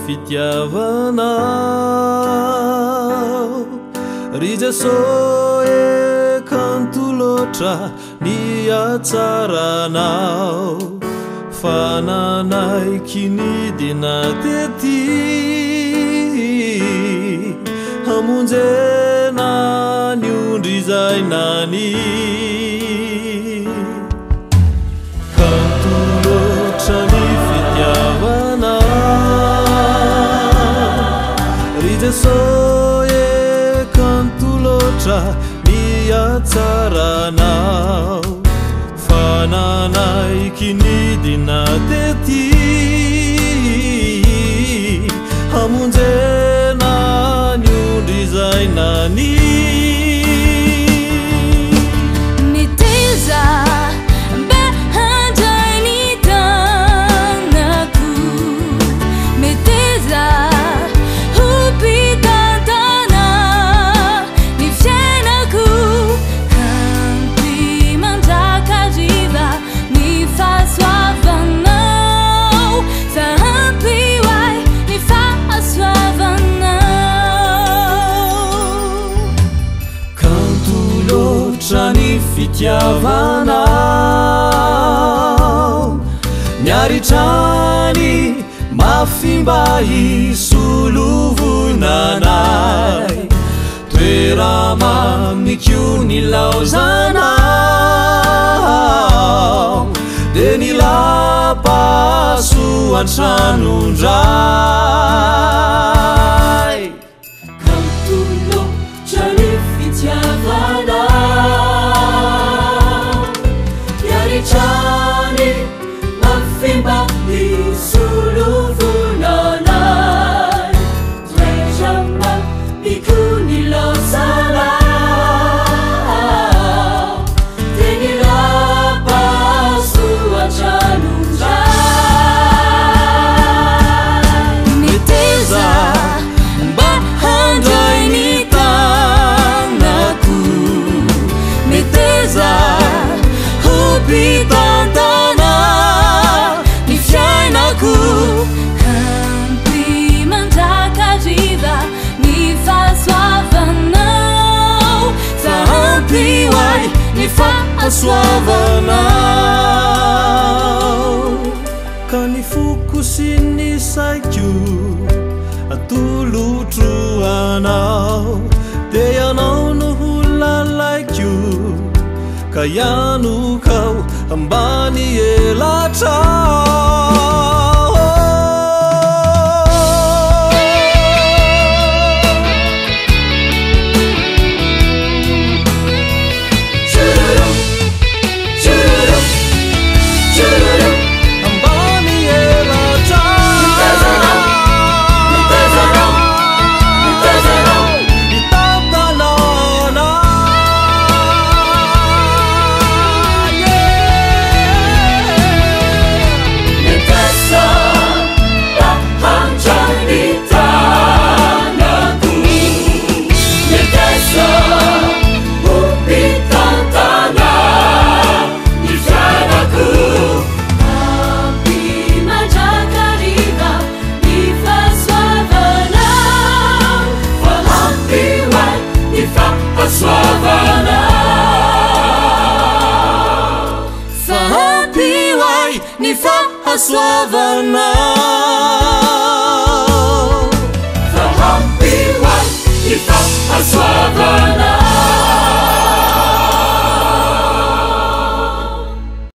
fitiavanao ry Jesosy kanto loatra ny hatsaranao fa nanaiky nidina tety hamonjena ny ondry zay nany kanto loatra ny fitiavanao ry Jesosy kanto loatra ny hatsaranao fa nanaiky nidina tety hamonjena ny ondry zay nany miteza mba handray ny tanako miteza ho mpitantana ny fiainako ampy mandrakariva ny fahasoavanao fa ampy hoay ny fahasoavanao kanto loatra ny fitiavanao miaritrany mafimba isolovonanay toeramamikio ny laozanao de ny lapaso antranondray kanto loatra ny fitiavanao miaritrany mafimba isolovonanay toeramamikio ny laozanao de ny lapaso antranondray miteza mba handray ny tanako miteza ho mpitantana ny fiainako ampy mandrakariva ny fahasoavanao fa ampy hoay ny fahasoavanao ka ny foko sy ny saiko atolotro anao de ianao no ho lalaiko ka ianokao ambany elatrao so